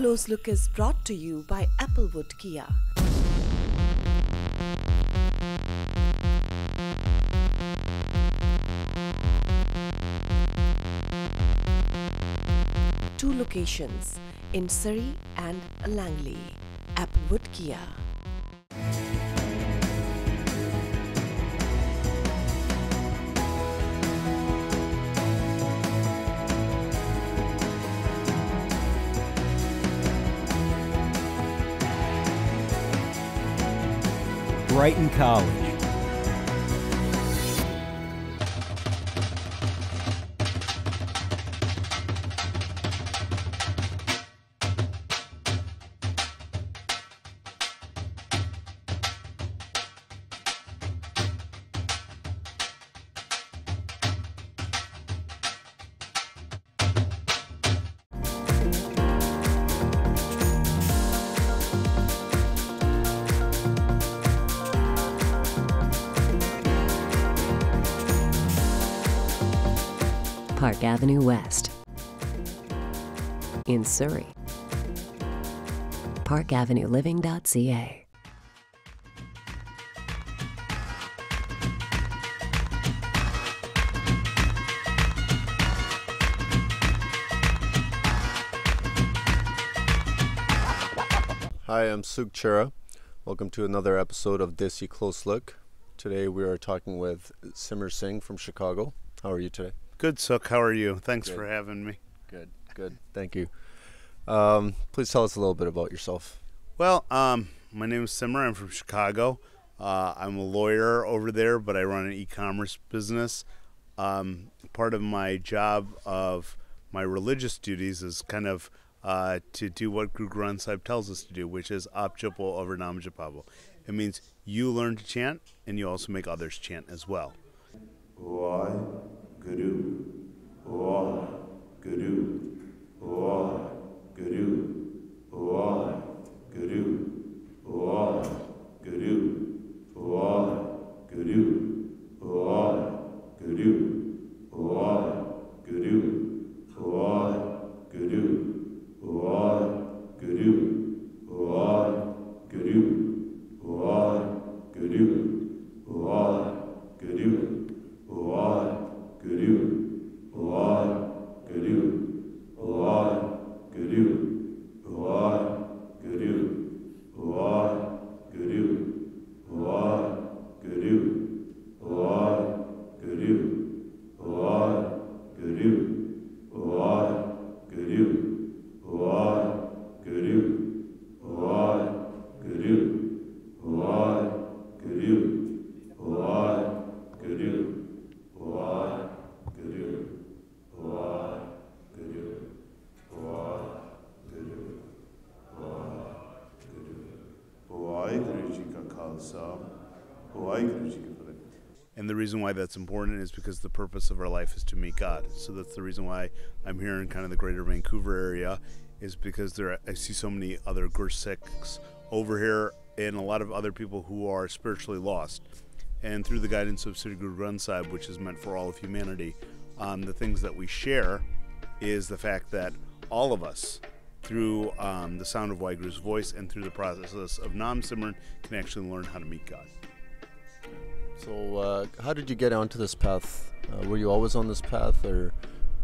Close Look is brought to you by Applewood Kia. Two locations in Surrey and Langley. Applewood Kia. Brighton College. Park Avenue West in Surrey. parkavenueliving.ca. Hi, I'm Suk Chera. Welcome to another episode of Desi Close Look. Today we are talking with Simran Singh from Chicago. How are you today? Good, Suk. How are you? Thanks Good. for having me. Good. Thank you. Please tell us a little bit about yourself. Well, my name is Simran. I'm from Chicago. I'm a lawyer over there, but I run an e-commerce business. Part of my job of my religious duties is kind of to do what Guru Granth Sahib tells us to do, which is Aap Japo Aur Naam Japavo. It means you learn to chant, and you also make others chant as well. Guru, Guru, Guru, Guru, Guru, Guru, Guru, Guru, Guru, Guru, And the reason why that's important is because the purpose of our life is to meet God. So that's the reason why I'm here in kind of the greater Vancouver area, is because I see so many other Gursikhs over here and a lot of other people who are spiritually lost. And through the guidance of Sri Guru Granth Sahib, which is meant for all of humanity, the things that we share is the fact that all of us, through the sound of Waheguru's voice and through the process of Nam Simran, can actually learn how to meet God. So how did you get onto this path? Were you always on this path, or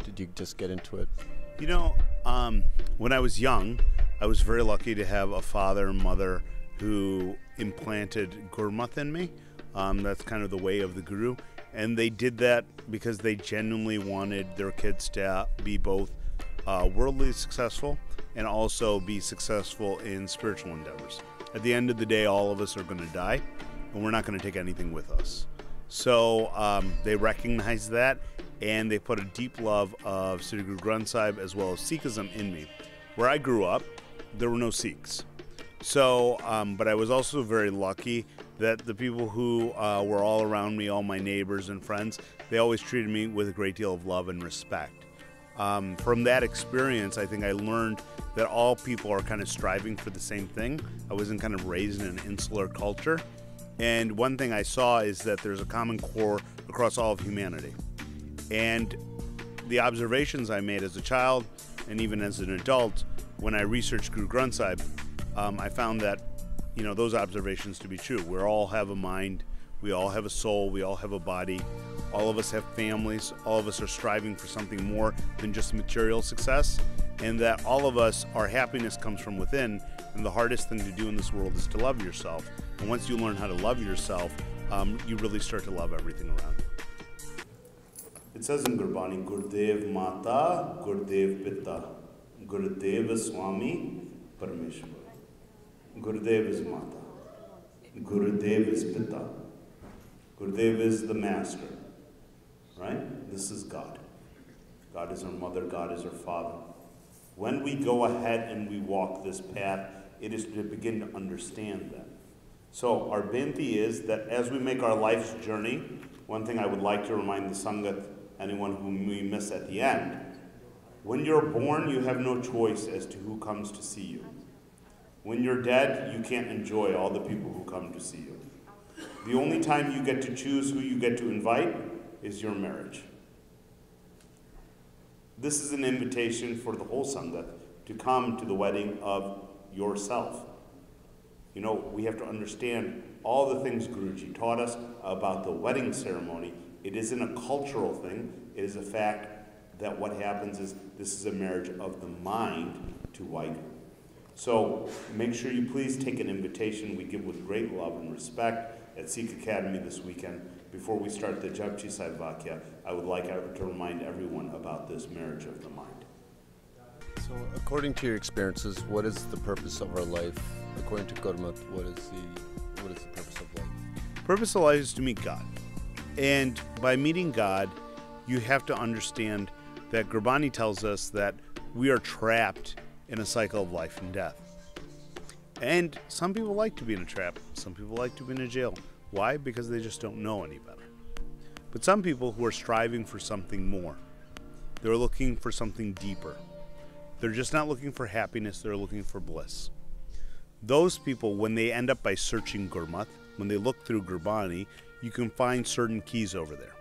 did you just get into it? You know, when I was young, I was very lucky to have a father and mother who implanted Gurmat in me. That's kind of the way of the Guru. And they did that because they genuinely wanted their kids to be both worldly successful and also be successful in spiritual endeavors. At the end of the day, all of us are going to die, and we're not going to take anything with us. So they recognized that, and they put a deep love of Sri Guru Granth Sahib as well as Sikhism in me. Where I grew up, there were no Sikhs. So, but I was also very lucky that the people who were all around me, all my neighbors and friends, they always treated me with a great deal of love and respect. From that experience, I think I learned that all people are kind of striving for the same thing. I wasn't kind of raised in an insular culture. And one thing I saw is that there's a common core across all of humanity. And the observations I made as a child and even as an adult when I researched Guru Granth Sahib, I found that, those observations to be true. We all have a mind, we all have a soul, we all have a body, all of us have families, all of us are striving for something more than just material success, and that all of us, our happiness comes from within, and the hardest thing to do in this world is to love yourself. And once you learn how to love yourself, you really start to love everything around you. It says in Gurbani, Gurdev Mata, Gurdev Pitta, Gurdev Swami, Parameshwar. Gurudev is Mata. Gurudev is Pitta. Gurudev is the master. Right? This is God. God is our mother, God is our father. When we go ahead and we walk this path, it is to begin to understand that. So our binti is that as we make our life's journey, one thing I would like to remind the Sangat, anyone whom we miss at the end, when you're born, you have no choice as to who comes to see you. When you're dead, you can't enjoy all the people who come to see you. The only time you get to choose who you get to invite is your marriage. This is an invitation for the whole Sangat to come to the wedding of yourself. We have to understand all the things Guruji taught us about the wedding ceremony. It isn't a cultural thing. It is a fact that what happens is this is a marriage of the mind to wife. So make sure you please take an invitation we give with great love and respect at Sikh Academy this weekend. Before we start the Japji Sahib Vakya, I would like to remind everyone about this marriage of the mind. So, according to your experiences, what is the purpose of our life? According to Gurmat, what is the purpose of life? Purpose of life is to meet God. And by meeting God, you have to understand that Gurbani tells us that we are trapped in a cycle of life and death. And some people like to be in a trap. Some people like to be in a jail. Why? Because they just don't know any better. But some people who are striving for something more, they're looking for something deeper. They're just not looking for happiness, they're looking for bliss. Those people, when they end up by searching Gurmat, when they look through Gurbani, you can find certain keys over there.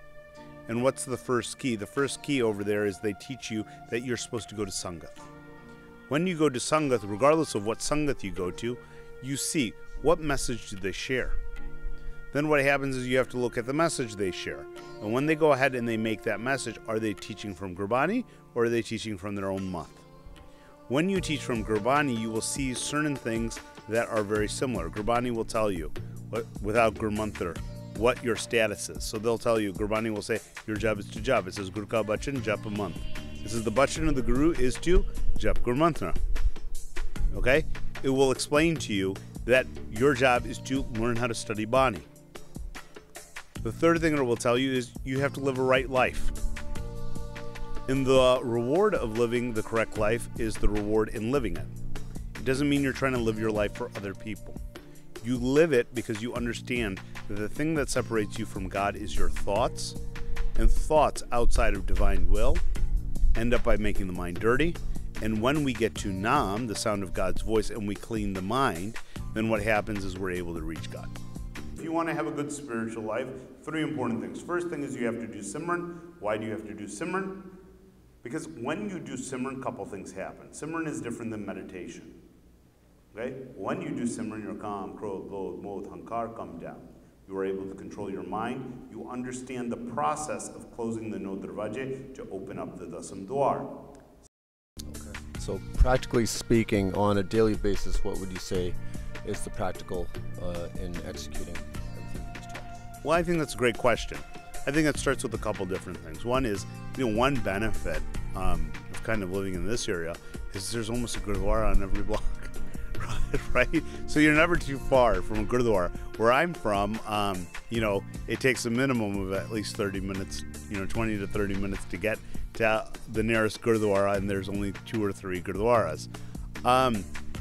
And what's the first key? The first key over there is they teach you that you're supposed to go to Sangat. When you go to Sangat, regardless of what Sangat you go to, you see what message do they share. Then what happens is you have to look at the message they share. And when they go ahead and they make that message, are they teaching from Gurbani or are they teaching from their own math? When you teach from Gurbani, you will see certain things that are very similar. Gurbani will tell you, without Gurmantar, what your status is. So they'll tell you, Gurbani will say, your job is to jap. It says, Guru ka bachan, jap a month. It says, the bachan of the Guru is to jap Gurmantra. Okay? It will explain to you that your job is to learn how to study Bani. The third thing it will tell you is you have to live a right life. And the reward of living the correct life is the reward in living it. It doesn't mean you're trying to live your life for other people. You live it because you understand that the thing that separates you from God is your thoughts, and thoughts outside of divine will end up by making the mind dirty. And when we get to Nam, the sound of God's voice, and we clean the mind, then what happens is we're able to reach God. If you want to have a good spiritual life, 3 important things. First thing is you have to do Simran. Why do you have to do Simran? Because when you do Simran, a couple things happen. Simran is different than meditation. Okay? When you do Simran, your Kam, Krodh, Lodh, Modh, Hankar come down. You are able to control your mind. You understand the process of closing the No Darwaje to open up the Dasam Dwar. Okay. So, practically speaking, on a daily basis, what would you say is the practical in executing everything you just taught? Well, I think that's a great question. I think it starts with a couple different things. One is, one benefit of kind of living in this area is there's almost a Gurdwara on every block, right? So you're never too far from a Gurdwara. Where I'm from, it takes a minimum of at least 30 minutes, 20 to 30 minutes to get to the nearest Gurdwara, and there's only 2 or 3 Gurdwaras.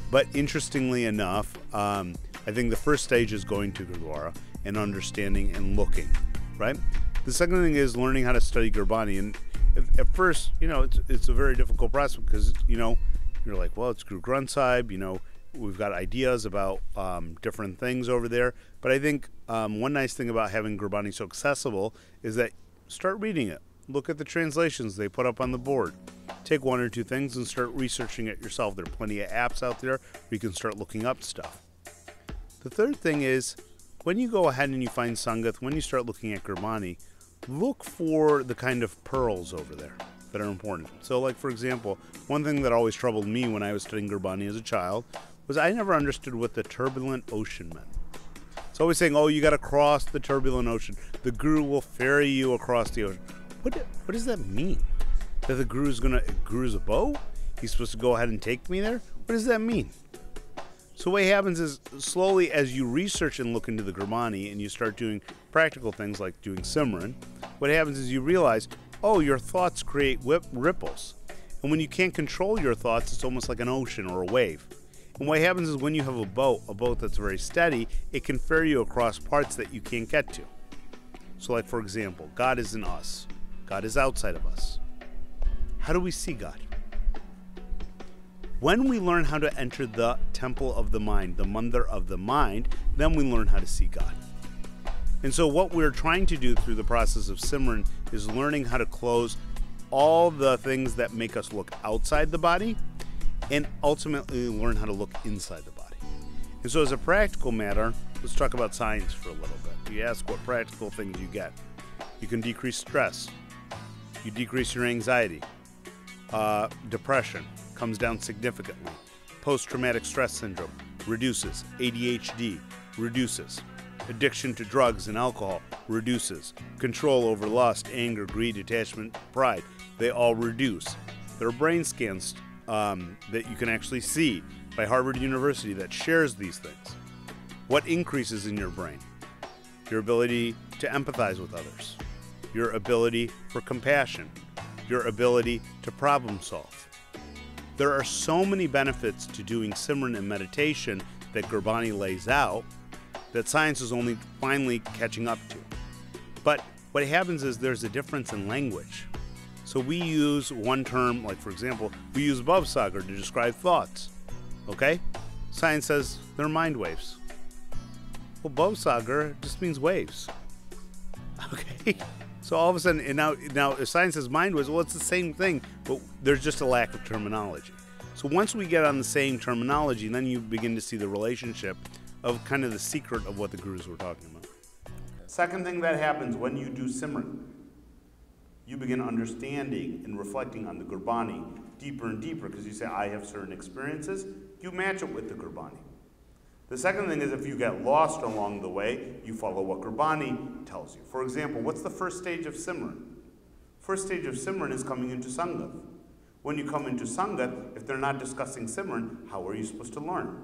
But interestingly enough, I think the first stage is going to Gurdwara and understanding and looking, right? The second thing is learning how to study Gurbani. And at first, it's a very difficult process because, you're like, well, it's Guru Granth Sahib, we've got ideas about different things over there. But I think one nice thing about having Gurbani so accessible is that start reading it. Look at the translations they put up on the board. Take one or two things and start researching it yourself. There are plenty of apps out there where you can start looking up stuff. The third thing is, when you go ahead and you find Sangat, when you start looking at Gurbani, look for the kind of pearls over there that are important. So, like, for example, one thing that always troubled me when I was studying Gurbani as a child was I never understood what the turbulent ocean meant. It's always saying, oh, you got to cross the turbulent ocean. The guru will ferry you across the ocean. What does that mean? That the guru's a boat? He's supposed to go ahead and take me there? What does that mean? So what happens is, slowly as you research and look into the Gurbani and you start doing practical things like doing Simran, what happens is you realize, oh, your thoughts create ripples. And when you can't control your thoughts, it's almost like an ocean or a wave. And what happens is when you have a boat that's very steady, it can ferry you across parts that you can't get to. So, like, for example, God is in us. God is outside of us. How do we see God? When we learn how to enter the temple of the mind, the mandir of the mind, then we learn how to see God. And so what we're trying to do through the process of Simran is learning how to close all the things that make us look outside the body and ultimately learn how to look inside the body. And so as a practical matter, let's talk about science for a little bit. You ask what practical things you get. You can decrease stress. You decrease your anxiety. Depression comes down significantly. Post-traumatic stress syndrome reduces. ADHD reduces. Addiction to drugs and alcohol reduces. Control over lust, anger, greed, attachment, pride, they all reduce. There are brain scans that you can actually see by Harvard University that shares these things. What increases in your brain? Your ability to empathize with others. Your ability for compassion. Your ability to problem solve. There are so many benefits to doing Simran and meditation that Gurbani lays out that science is only finally catching up to. But what happens is there's a difference in language. So we use one term, like for example, we use Bhavsagar to describe thoughts. Okay? Science says they're mind waves. Well, Bhavsagar just means waves. Okay? So all of a sudden, and now if science says mind waves, well, it's the same thing, but there's just a lack of terminology. So once we get on the same terminology, then you begin to see the relationship of kind of the secret of what the gurus were talking about. Second thing that happens when you do Simran, you begin understanding and reflecting on the Gurbani deeper and deeper, because you say, I have certain experiences, you match it with the Gurbani. The second thing is, if you get lost along the way, you follow what Gurbani tells you. For example, what's the first stage of Simran? First stage of Simran is coming into Sangat. When you come into Sangat, if they're not discussing Simran, how are you supposed to learn?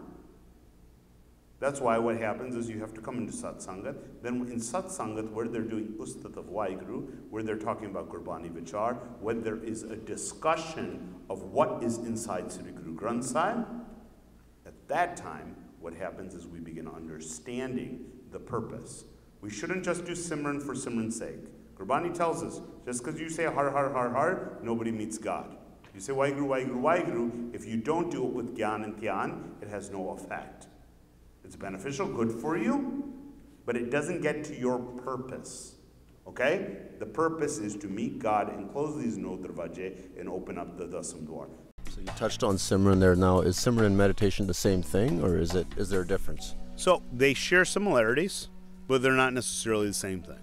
That's why what happens is you have to come into Satsangat. Then in Satsangat, where they're doing Ustat of Vaiguru, where they're talking about Gurbani Vichar, when there is a discussion of what is inside Sri Guru Granth Sahib, at that time, what happens is we begin understanding the purpose. We shouldn't just do Simran for Simran's sake. Gurbani tells us, just because you say har, har, har, har, nobody meets God. You say Vaiguru, Vaiguru, Vaiguru, if you don't do it with Gyan and Dhyan, it has no effect. It's beneficial, good for you, but it doesn't get to your purpose. Okay? The purpose is to meet God and close these no darwaje and open up the dasam dwar. So you touched on Simran there now. Is Simran and meditation the same thing, or is there a difference? So they share similarities, but they're not necessarily the same thing.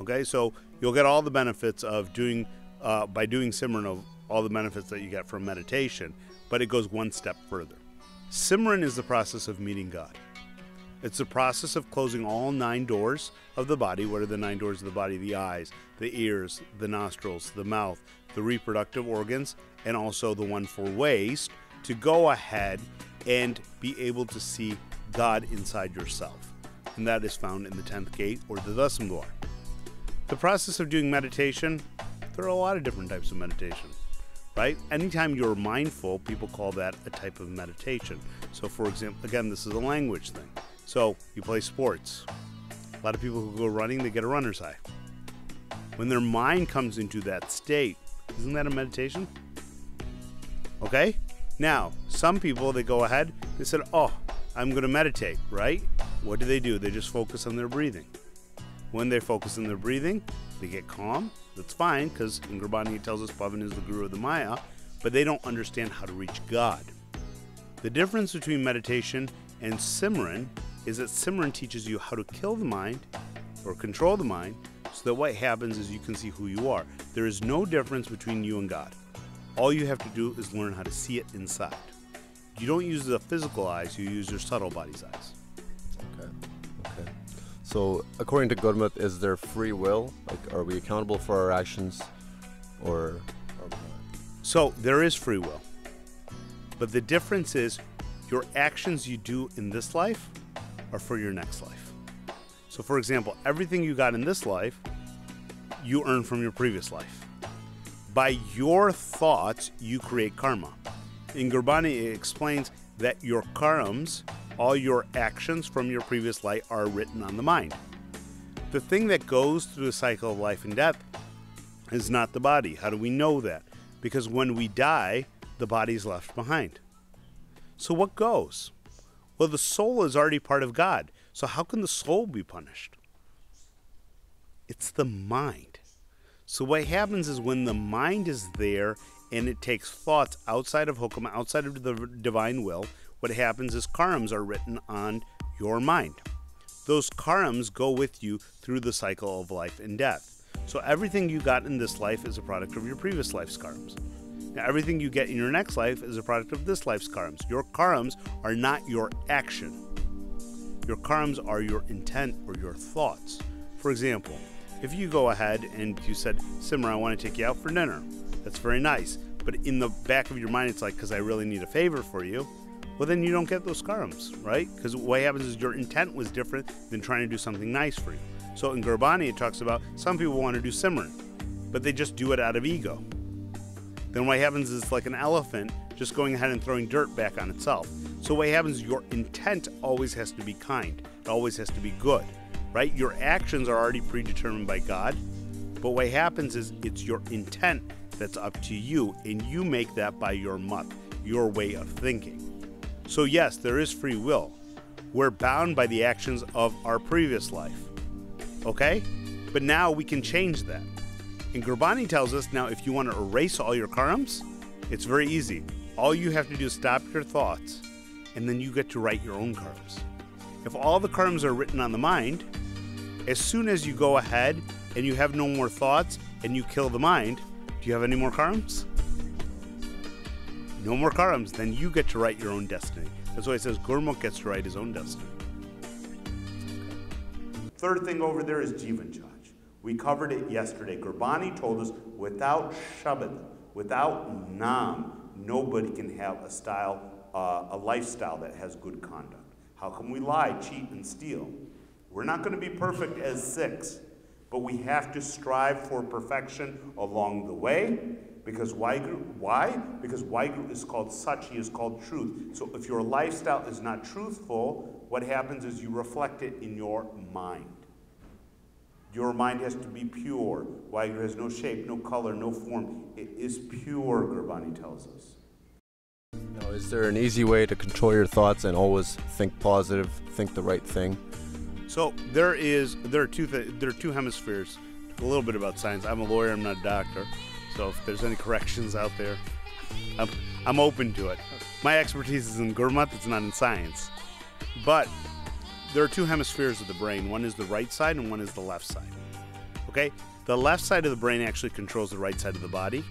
Okay? So you'll get all the benefits of doing, by doing Simran, of all the benefits that you get from meditation, but it goes one step further. Simran is the process of meeting God. It's the process of closing all 9 doors of the body. What are the 9 doors of the body? The eyes, the ears, the nostrils, the mouth, the reproductive organs, and also the one for waste, to go ahead and be able to see God inside yourself. And that is found in the 10th gate, or the Dasam Dwar. The process of doing meditation, there are a lot of different types of meditation. Right? Anytime you're mindful, people call that a type of meditation. So for example, again, this is a language thing. So you play sports. A lot of people who go running, they get a runner's high. When their mind comes into that state, isn't that a meditation? Okay? Now, some people, they go ahead, they said, oh, I'm going to meditate, right? What do? They just focus on their breathing. When they focus on their breathing, they get calm. That's fine, because in Gurbani it tells us Pavan is the guru of the Maya, but they don't understand how to reach God. The difference between meditation and Simran is that Simran teaches you how to kill the mind or control the mind, so that what happens is you can see who you are. There is no difference between you and God. All you have to do is learn how to see it inside. You don't use the physical eyes, you use your subtle body's eyes. Okay. So, according to Gurmat, is there free will? Like, are we accountable for our actions, or not? So, there is free will. But the difference is, your actions you do in this life are for your next life. So, for example, everything you got in this life, you earn from your previous life. By your thoughts, you create karma. In Gurbani, it explains that your karmas, all your actions from your previous life, are written on the mind. The thing that goes through the cycle of life and death is not the body. How do we know that? Because when we die, the body is left behind. So what goes? Well, the soul is already part of God. So how can the soul be punished? It's the mind. So what happens is when the mind is there and it takes thoughts outside of Hukam, outside of the divine will, what happens is karmas are written on your mind. Those karmas go with you through the cycle of life and death. So everything you got in this life is a product of your previous life's karmas. Now everything you get in your next life is a product of this life's karmas. Your karmas are not your action. Your karmas are your intent or your thoughts. For example, if you go ahead and you said, Simran, I want to take you out for dinner. That's very nice. But in the back of your mind, it's like, because I really need a favor for you. Well, then you don't get those karmas, right? Because what happens is your intent was different than trying to do something nice for you. So in Gurbani, it talks about some people want to do Simran, but they just do it out of ego. Then what happens is it's like an elephant just going ahead and throwing dirt back on itself. So what happens is your intent always has to be kind. It always has to be good, right? Your actions are already predetermined by God, but what happens is it's your intent that's up to you, and you make that by your mat, your way of thinking. So yes, there is free will. We're bound by the actions of our previous life, okay? But now we can change that. And Gurbani tells us now if you want to erase all your karmas, it's very easy. All you have to do is stop your thoughts, and then you get to write your own karmas. If all the karmas are written on the mind, as soon as you go ahead and you have no more thoughts and you kill the mind, do you have any more karmas? No more karmas, then you get to write your own destiny. That's why it says Gurmukh gets to write his own destiny. Third thing over there is Jivan Chaj. We covered it yesterday. Gurbani told us without Shabad, without Nam, nobody can have a lifestyle that has good conduct. How can we lie, cheat, and steal? We're not going to be perfect as Sikhs, but we have to strive for perfection along the way. Because Waheguru, why? Because Waheguru is called Sach, he is called truth. So if your lifestyle is not truthful, what happens is you reflect it in your mind. Your mind has to be pure. Waheguru has no shape, no color, no form. It is pure, Gurbani tells us. Now, is there an easy way to control your thoughts and always think positive, think the right thing? So there are two hemispheres. A little bit about science. I'm a lawyer, I'm not a doctor. So if there's any corrections out there, I'm open to it. My expertise is in Gurmat, it's not in science. But there are two hemispheres of the brain. One is the right side and one is the left side. Okay? The left side of the brain actually controls the right side of the body,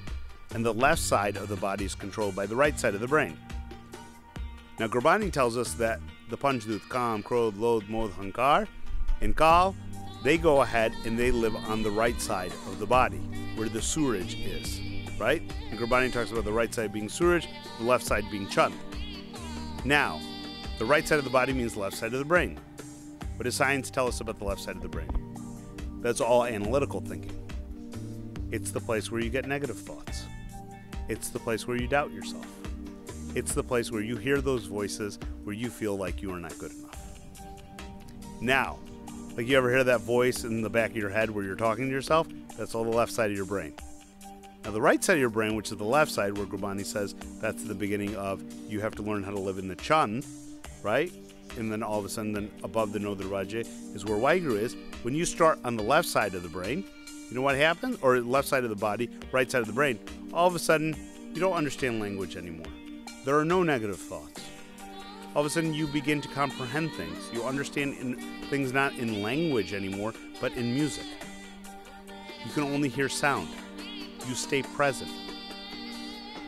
and the left side of the body is controlled by the right side of the brain. Now Gurbani tells us that the Panchadut, Kam, Krodh, Lodh, Modh, Hankar, and Kal, they go ahead and they live on the right side of the body, where the Suraj is, right? And Gurbani talks about the right side being Suraj, the left side being Chand. Now, the right side of the body means the left side of the brain. What does science tell us about the left side of the brain? That's all analytical thinking. It's the place where you get negative thoughts. It's the place where you doubt yourself. It's the place where you hear those voices where you feel like you are not good enough. Now, like you ever hear that voice in the back of your head where you're talking to yourself? That's all the left side of your brain. Now the right side of your brain, which is the left side, where Gurbani says that's the beginning of you have to learn how to live in the Chand, right? and then all of a sudden, then above the Nodar Raja is where Waheguru is. When you start on the left side of the brain, you know what happens? Or left side of the body, right side of the brain, all of a sudden, you don't understand language anymore. There are no negative thoughts. All of a sudden, you begin to comprehend things. You understand things not in language anymore, but in music. You can only hear sound. You stay present.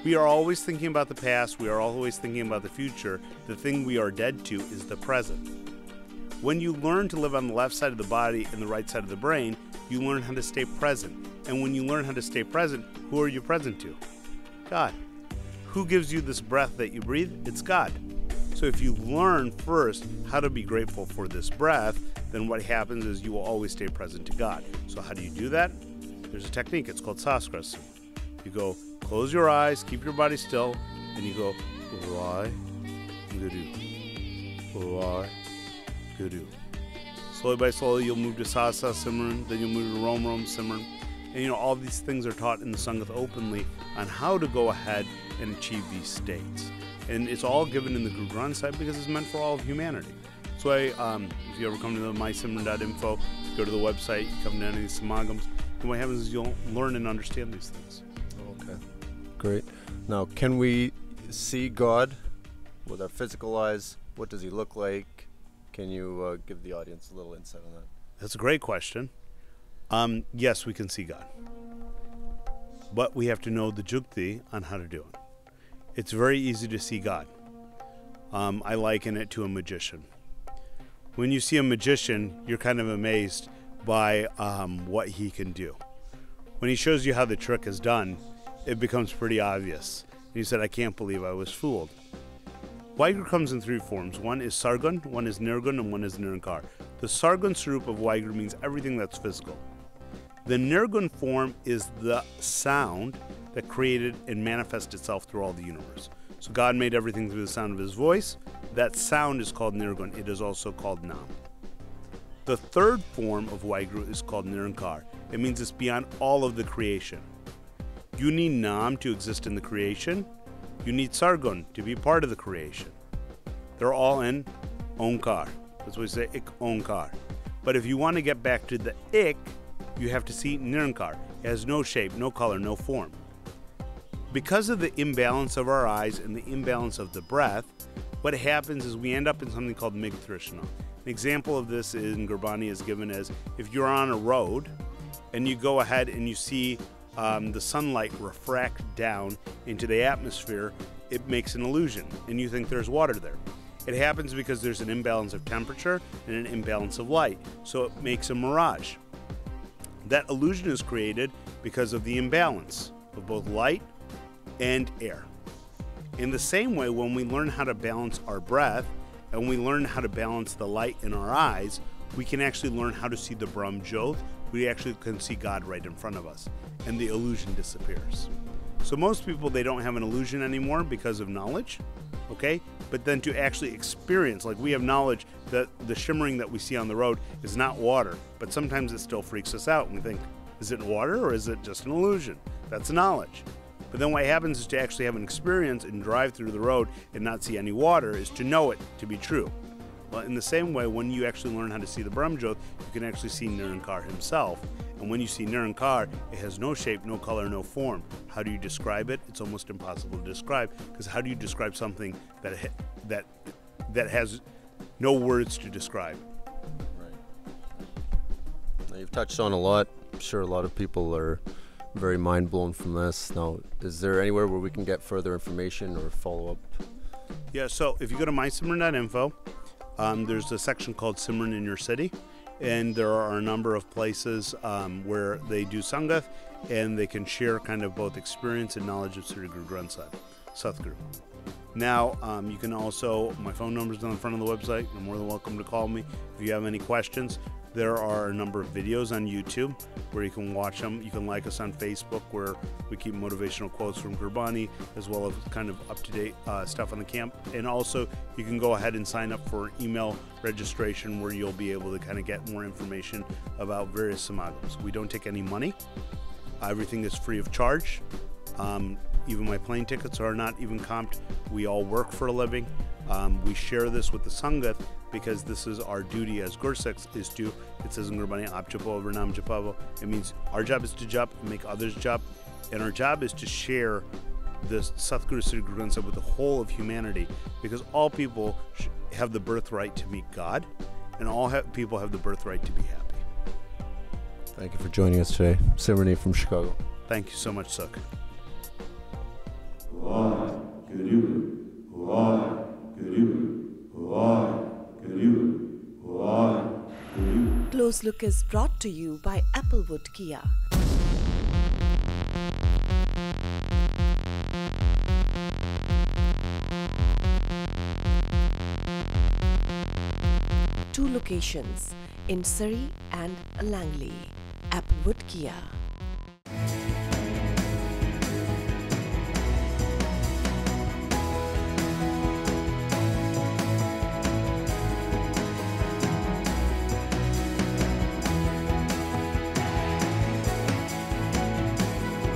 We are always thinking about the past. We are always thinking about the future. The thing we are dead to is the present. When you learn to live on the left side of the body and the right side of the brain, you learn how to stay present. And when you learn how to stay present, who are you present to? God. Who gives you this breath that you breathe? It's God. So if you learn first how to be grateful for this breath, then what happens is you will always stay present to God. So how do you do that? There's a technique. It's called Saskrasana. You go, close your eyes, keep your body still, and you go, Waheguru, Waheguru. Slowly by slowly, you'll move to Sasa Simran, then you'll move to Rom Rom Simran. And all these things are taught in the Sangat openly on how to go ahead and achieve these states. And it's all given in the Guru Granth Sahib because it's meant for all of humanity. So if you ever come to the mysimran.info, go to the website, you come to any of these samagams, and what happens is you'll learn and understand these things. Okay, great. Now, can we see God with our physical eyes? What does he look like? Can you give the audience a little insight on that? That's a great question. Yes, we can see God. But we have to know the jukti on how to do it. It's very easy to see God. I liken it to a magician. When you see a magician, you're kind of amazed by what he can do. When he shows you how the trick is done, it becomes pretty obvious. And you said, I can't believe I was fooled. Waheguru comes in three forms. One is Sargun, one is Nirgun, and one is Nirankar. The Sargun Sarup of Waheguru means everything that's physical. The Nirgun form is the sound that created and manifests itself through all the universe. So God made everything through the sound of his voice. That sound is called Nirgun. It is also called Nam. The third form of Waheguru is called Nirankar. It means it's beyond all of the creation. You need Nam to exist in the creation. You need Sargun to be part of the creation. They're all in Onkar. That's why we say Ik Onkar. But if you want to get back to the Ik, you have to see Nirankar. It has no shape, no color, no form. Because of the imbalance of our eyes and the imbalance of the breath, what happens is we end up in something called Mig Trishna. An example of this in Gurbani is given as if you're on a road and you go ahead and you see the sunlight refract down into the atmosphere, it makes an illusion and you think there's water there. It happens because there's an imbalance of temperature and an imbalance of light, so it makes a mirage. That illusion is created because of the imbalance of both light and air. In the same way, when we learn how to balance our breath and we learn how to balance the light in our eyes, we can actually learn how to see the Brahm Jyot. We actually can see God right in front of us, and the illusion disappears. So most people, they don't have an illusion anymore because of knowledge, okay? But then to actually experience, like we have knowledge that the shimmering that we see on the road is not water, but sometimes it still freaks us out and we think, is it water or is it just an illusion? That's knowledge. But then what happens is to actually have an experience and drive through the road and not see any water is to know it to be true. Well, in the same way, when you actually learn how to see the Brahm Jyot, you can actually see Nirankar himself. And when you see Nirankar, it has no shape, no color, no form. How do you describe it? It's almost impossible to describe, because how do you describe something that has no words to describe? Right. Now, you've touched on a lot. I'm sure a lot of people are very mind blown from this. Now, is there anywhere where we can get further information or follow up? Yeah, so if you go to mysimran.info, there's a section called Simran in your city, and there are a number of places where they do Sangat, and they can share kind of both experience and knowledge of Sri Guru Granth Sahib, Satguru. Now, you can also, my phone number's on the front of the website. You're more than welcome to call me if you have any questions. There are a number of videos on YouTube where you can watch them. You can like us on Facebook, where we keep motivational quotes from Gurbani, as well as kind of up-to-date stuff on the camp. And also, you can go ahead and sign up for email registration, where you'll be able to kind of get more information about various samagams. We don't take any money. Everything is free of charge. Even my plane tickets are not even comped. We all work for a living. We share this with the Sangat because this is our duty as Gursikhs is to, it says in Gurbani, Aap japo, Varnam japavo. It means our job is to jap, make others jap, and our job is to share this Satguru Sri Guru Granth Sahib with the whole of humanity, because all people have the birthright to meet God, and all people have the birthright to be happy. Thank you for joining us today. Simran from Chicago. Thank you so much, Sukh. Close Look is brought to you by Applewood Kia. Two locations in Surrey and Langley. Applewood Kia.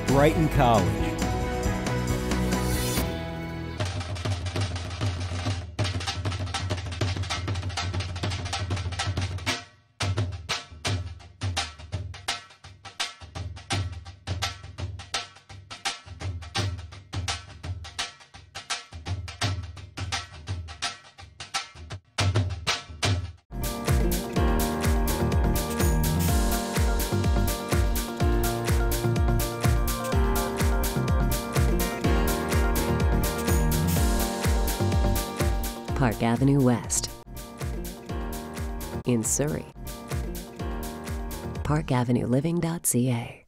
Brighton College. Park Avenue West. In Surrey. ParkAvenueLiving.ca